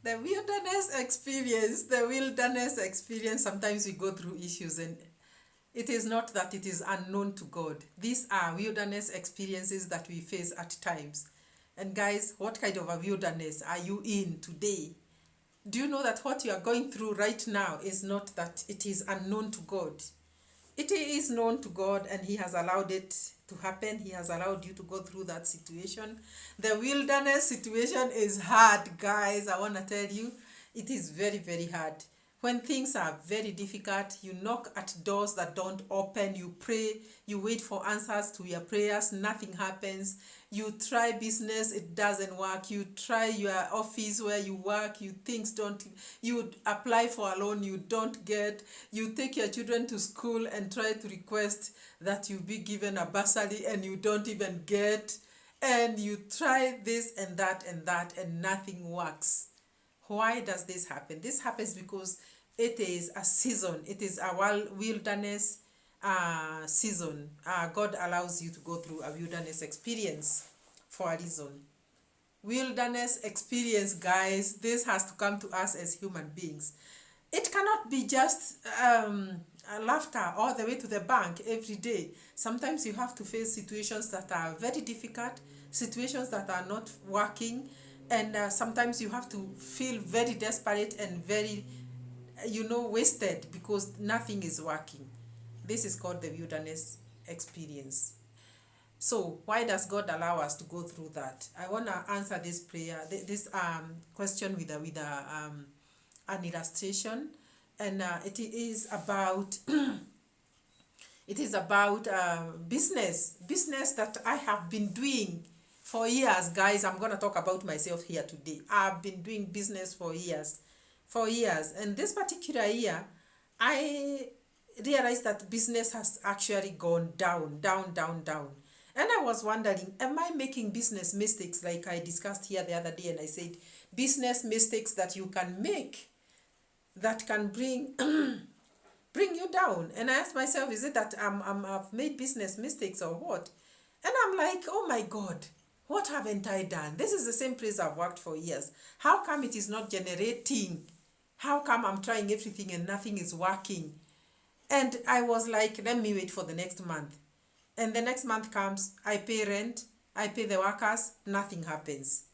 The wilderness experience, sometimes we go through issues, and it is not that it is unknown to God. These are wilderness experiences that we face at times. And guys, what kind of a wilderness are you in today? Do you know that what you are going through right now is not that it is unknown to God? It is known to God, and He has allowed it to happen. He has allowed you to go through that situation. The wilderness situation is hard, guys. I want to tell you, it is very, very hard. When things are very difficult, you knock at doors that don't open, you pray, you wait for answers to your prayers, nothing happens. You try business, it doesn't work. You try your office where you work, you apply for a loan, you don't get. You take your children to school and try to request that you be given a bursary, and you don't even get. And you try this and that and that, and nothing works. Why does this happen? This happens because it is a season. It is a wilderness season. God allows you to go through a wilderness experience for a reason. Wilderness experience, guys, this has to come to us as human beings. It cannot be just laughter all the way to the bank every day. Sometimes you have to face situations that are very difficult, situations that are not working, and sometimes you have to feel very desperate and very, wasted because nothing is working. This is called the wilderness experience. So why does God allow us to go through that? I want to answer this this question with an illustration, and it is about business that I have been doing for years, guys. I'm going to talk about myself here today. I've been doing business for years, and this particular year I realized that business has actually gone down, down, down, down. And I was wondering, am I making business mistakes, like I discussed here the other day? And I said, business mistakes that you can make that can bring you down. And I asked myself, is it that I've made business mistakes or what? And I'm like, oh my God, what haven't I done? This is the same place I've worked for years. How come it is not generating? How come I'm trying everything and nothing is working? And I was like, let me wait for the next month. And the next month comes, I pay rent, I pay the workers, nothing happens.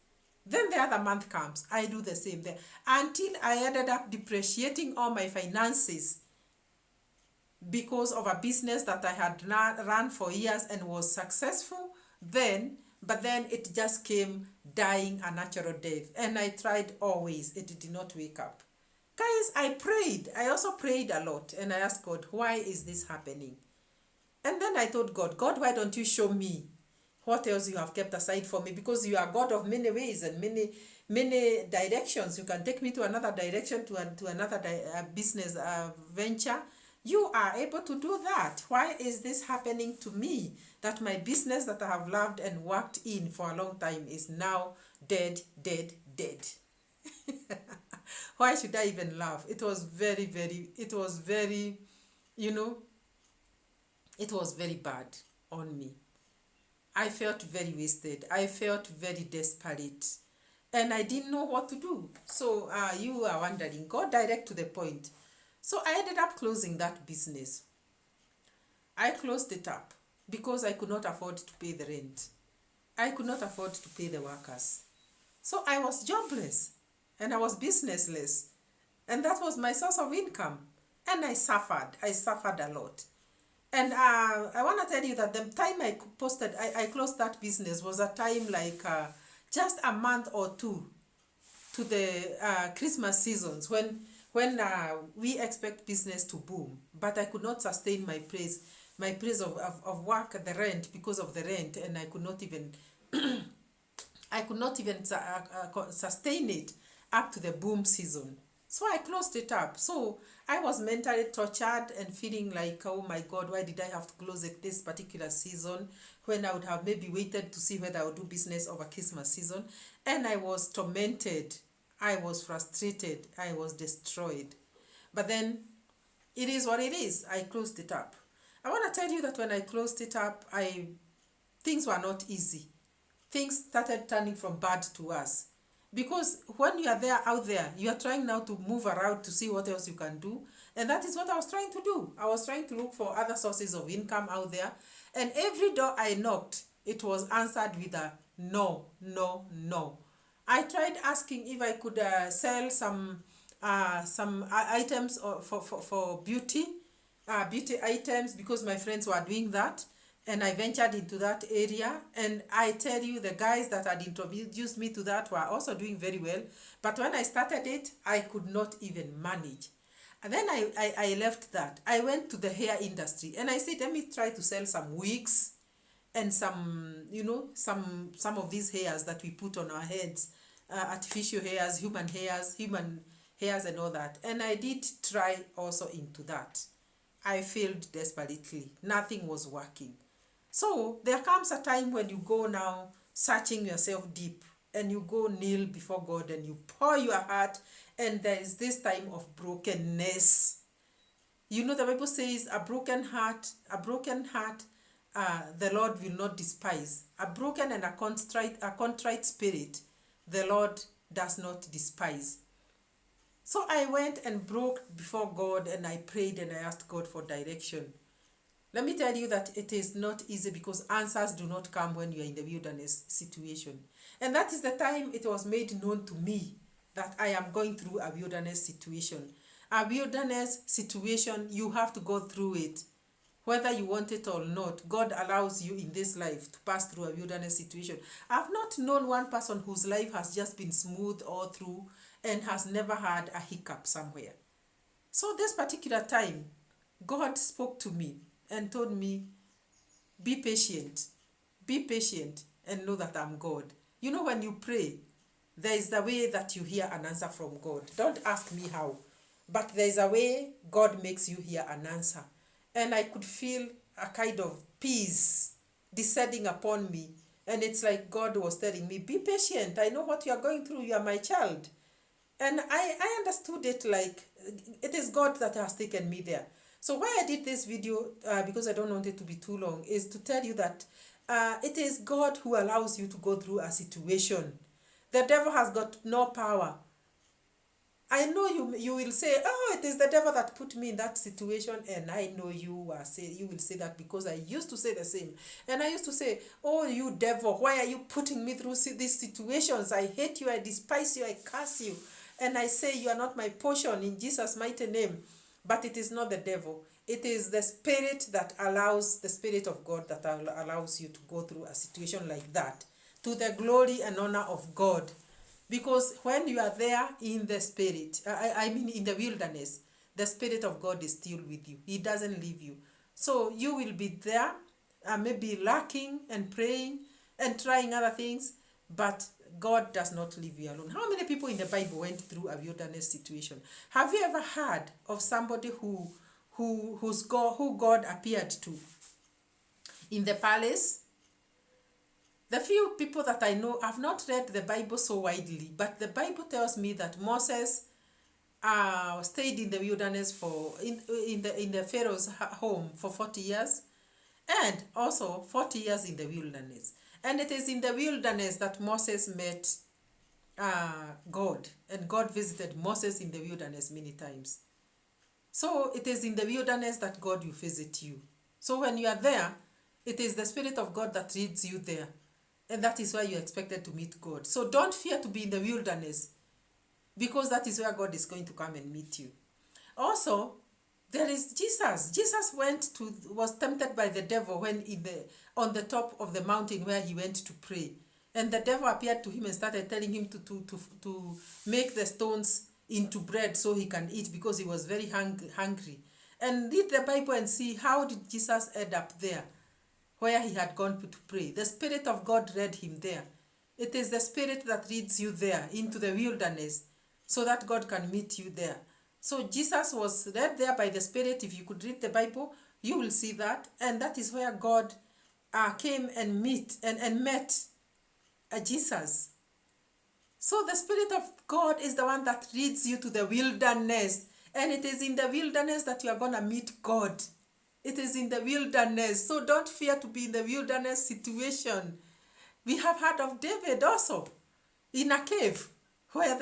Then the other month comes, I do the same thing, until I ended up depreciating all my finances because of a business that I had run for years and was successful then, but then it just came dying a natural death. And I tried always, it did not wake up. Guys, I also prayed a lot, and I asked God, why is this happening? And then I told God, why don't you show me what else you have kept aside for me? Because you are God of many ways and many directions. You can take me to another direction, to another business venture. You are able to do that. Why is this happening to me? That my business that I have loved and worked in for a long time is now dead, dead, dead. Why should I even laugh? It was very, it was very bad on me. I felt very wasted. I felt very desperate. And I didn't know what to do. So you are wondering, go direct to the point. So I ended up closing that business. I closed it up because I could not afford to pay the rent. I could not afford to pay the workers. So I was jobless and I was businessless. And that was my source of income. And I suffered. I suffered a lot. And I want to tell you that the time I closed that business was a time like just a month or two to the Christmas seasons when we expect business to boom. But I could not sustain my place of work, the rent, because of the rent, and I could not even sustain it up to the boom season. So I closed it up. So I was mentally tortured and feeling like, oh my God, why did I have to close it this particular season when I would have maybe waited to see whether I would do business over Christmas season? And I was tormented. I was frustrated. I was destroyed. But then it is what it is. I closed it up. I want to tell you that when I closed it up, things were not easy. Things started turning from bad to worse. Because when you are there out there, you are trying now to move around to see what else you can do. And that is what I was trying to do. I was trying to look for other sources of income out there. And every door I knocked, it was answered with a no, no, no. I tried asking if I could sell some items for beauty, beauty items, because my friends were doing that. And I ventured into that area, and I tell you, the guys that had introduced me to that were also doing very well. But when I started it, I could not even manage. And then I left that. I went to the hair industry, and I said, let me try to sell some wigs and some, some of these hairs that we put on our heads, artificial hairs, human hairs and all that. And I did try also into that. I failed desperately. Nothing was working. So there comes a time when you go now searching yourself deep, and you go kneel before God and you pour your heart, and there is this time of brokenness. You know, the Bible says a broken heart, the Lord will not despise. A broken and a contrite spirit, the Lord does not despise. So I went and broke before God, and I prayed and I asked God for direction. Let me tell you that it is not easy, because answers do not come when you are in the wilderness situation. And that is the time it was made known to me that I am going through a wilderness situation. A wilderness situation, you have to go through it. Whether you want it or not, God allows you in this life to pass through a wilderness situation. I've not known one person whose life has just been smooth all through and has never had a hiccup somewhere. So this particular time, God spoke to me and told me, be patient, and know that I'm God. You know, when you pray, there is a way that you hear an answer from God. Don't ask me how, but there is a way God makes you hear an answer. And I could feel a kind of peace descending upon me. And it's like God was telling me, be patient. I know what you are going through. You are my child. And I understood it like it is God that has taken me there. So why I did this video, because I don't want it to be too long, is to tell you that it is God who allows you to go through a situation. The devil has got no power. I know you will say, oh, it is the devil that put me in that situation, and I know you will say that, because I used to say the same. And I used to say, oh, you devil, why are you putting me through these situations? I hate you, I despise you, I curse you. And I say you are not my portion in Jesus' mighty name. But it is not the devil. It is the spirit that allows, the spirit of God that allows you to go through a situation like that, to the glory and honor of God. Because when you are there in the spirit, I mean in the wilderness, the spirit of God is still with you. He doesn't leave you. So you will be there, maybe lacking and praying and trying other things, but God does not leave you alone. How many people in the Bible went through a wilderness situation? Have you ever heard of somebody who God appeared to in the palace? The few people that I know, I've not read the Bible so widely, but the Bible tells me that Moses stayed in the wilderness in the Pharaoh's home for 40 years, and also 40 years in the wilderness. And it is in the wilderness that Moses met God, and God visited Moses in the wilderness many times. So it is in the wilderness that God will visit you. So when you are there, it is the Spirit of God that leads you there. And that is why you're expected to meet God. So don't fear to be in the wilderness, because that is where God is going to come and meet you. Also, there is Jesus. Jesus was tempted by the devil when on the top of the mountain where he went to pray. And the devil appeared to him and started telling him to make the stones into bread so he can eat, because he was very hungry. And read the Bible and see, how did Jesus end up there where he had gone to pray? The Spirit of God led him there. It is the Spirit that leads you there into the wilderness so that God can meet you there. So Jesus was led there by the Spirit. If you could read the Bible, you will see that. And that is where God came and met Jesus. So the Spirit of God is the one that leads you to the wilderness. And it is in the wilderness that you are going to meet God. It is in the wilderness. So don't fear to be in the wilderness situation. We have heard of David also in a cave. where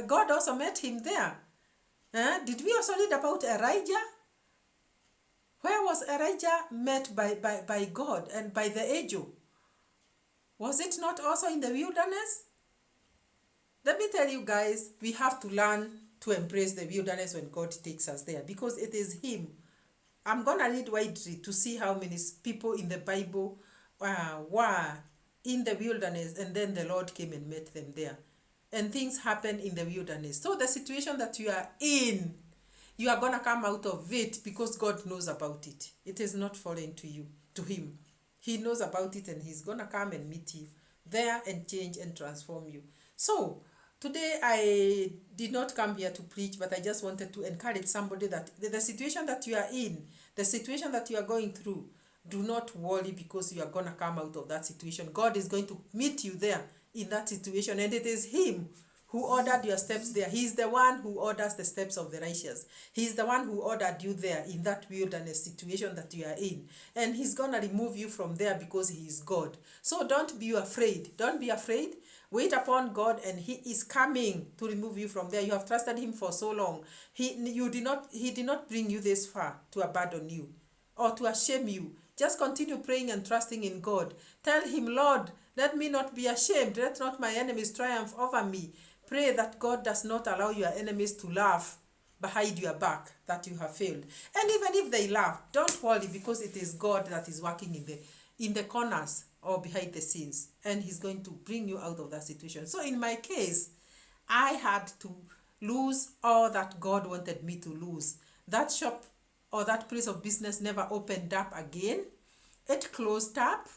God also met him there. Did we also read about Elijah? Where was Elijah met by God and by the angel? Was it not also in the wilderness? Let me tell you guys, we have to learn to embrace the wilderness when God takes us there, because it is him. I'm going to read widely to see how many people in the Bible were in the wilderness, and then the Lord came and met them there. And things happen in the wilderness. So the situation that you are in, you are going to come out of it because God knows about it. It is not foreign to you, to him. He knows about it, and he's going to come and meet you there and change and transform you. So today I did not come here to preach, but I just wanted to encourage somebody that the situation that you are in, the situation that you are going through, do not worry, because you are going to come out of that situation. God is going to meet you there in that situation, and it is him who ordered your steps there. He's the one who orders the steps of the righteous. He's the one who ordered you there in that wilderness situation that you are in. And he's going to remove you from there because he is God. So don't be afraid. Don't be afraid. Wait upon God, and he is coming to remove you from there. You have trusted him for so long. He did not bring you this far to abandon you or to shame you. Just continue praying and trusting in God. Tell him, Lord, let me not be ashamed. Let not my enemies triumph over me. Pray that God does not allow your enemies to laugh behind your back that you have failed. And even if they laugh, don't worry, because it is God that is working in the corners or behind the scenes, and he's going to bring you out of that situation. So in my case, I had to lose all that God wanted me to lose. That shop or that place of business never opened up again. It closed up.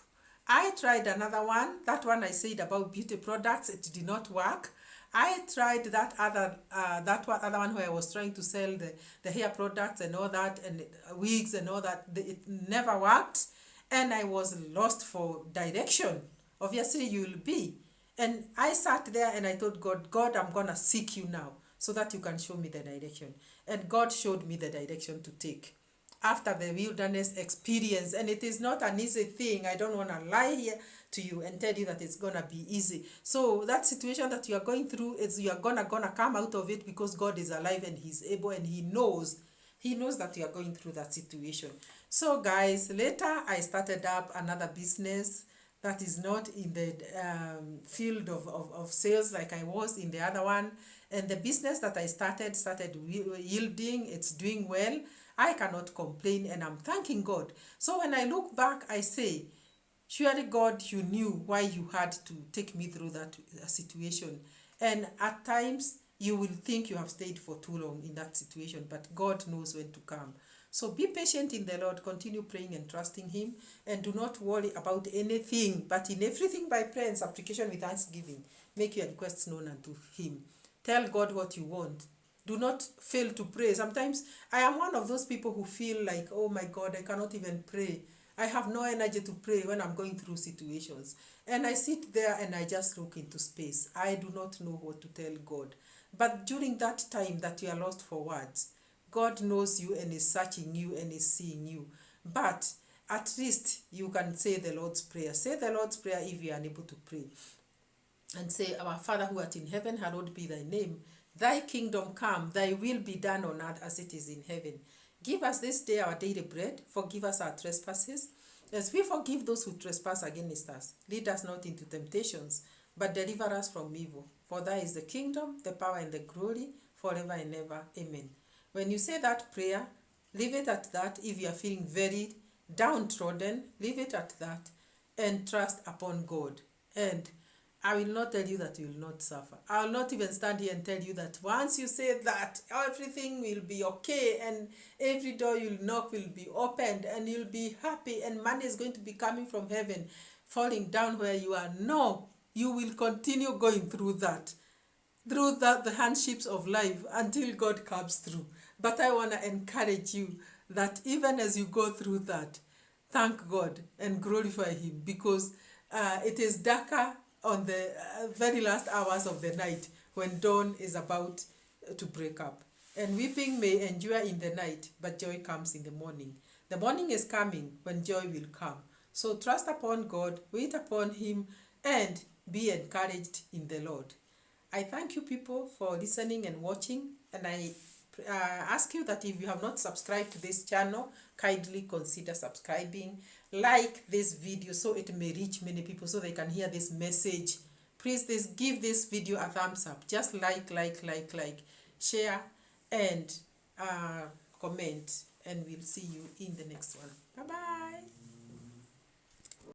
I tried another one. That one I said about beauty products, it did not work. I tried that other one where I was trying to sell the hair products and all that, and wigs and all that. It never worked, and I was lost for direction. Obviously, you'll be. And I sat there and I told God, God, I'm going to seek you now so that you can show me the direction. And God showed me the direction to take after the wilderness experience. And it is not an easy thing. I don't want to lie here to you and tell you that it's going to be easy. So that situation that you are going through, you are gonna come out of it, because God is alive and he's able, and he knows that you are going through that situation. So guys, later I started up another business that is not in the field of sales like I was in the other one. And the business that I started yielding. It's doing well. I cannot complain, and I'm thanking God. So when I look back, I say, surely God, you knew why you had to take me through that situation. And at times, you will think you have stayed for too long in that situation, but God knows when to come. So be patient in the Lord, continue praying and trusting him, and do not worry about anything, but in everything by prayer and supplication with thanksgiving, make your requests known unto him. Tell God what you want. Do not fail to pray. Sometimes I am one of those people who feel like, oh my God, I cannot even pray. I have no energy to pray when I'm going through situations. And I sit there and I just look into space. I do not know what to tell God. But during that time that you are lost for words, God knows you and is searching you and is seeing you. But at least you can say the Lord's Prayer. Say the Lord's Prayer if you are unable to pray. And say, Our Father who art in heaven, hallowed be thy name. Thy kingdom come, thy will be done on earth as it is in heaven. Give us this day our daily bread. Forgive us our trespasses, as we forgive those who trespass against us. Lead us not into temptations, but deliver us from evil. For thy is the kingdom, the power, and the glory, forever and ever. Amen. When you say that prayer, leave it at that. If you are feeling very downtrodden, leave it at that and trust upon God. And I will not tell you that you will not suffer. I will not even stand here and tell you that once you say that, everything will be okay and every door you'll knock will be opened and you'll be happy and money is going to be coming from heaven, falling down where you are. No, you will continue going through the hardships of life until God comes through. But I want to encourage you that even as you go through that, thank God and glorify him, because it is darker on the very last hours of the night when dawn is about to break up. And weeping may endure in the night, but joy comes in the morning. The morning is coming when joy will come. So trust upon God, wait upon him, and be encouraged in the Lord. I thank you people for listening and watching, and I ask you that if you have not subscribed to this channel, kindly consider subscribing. Like this video so it may reach many people so they can hear this message. Please give this video a thumbs up. Just like, share, and comment. And we'll see you in the next one. Bye bye.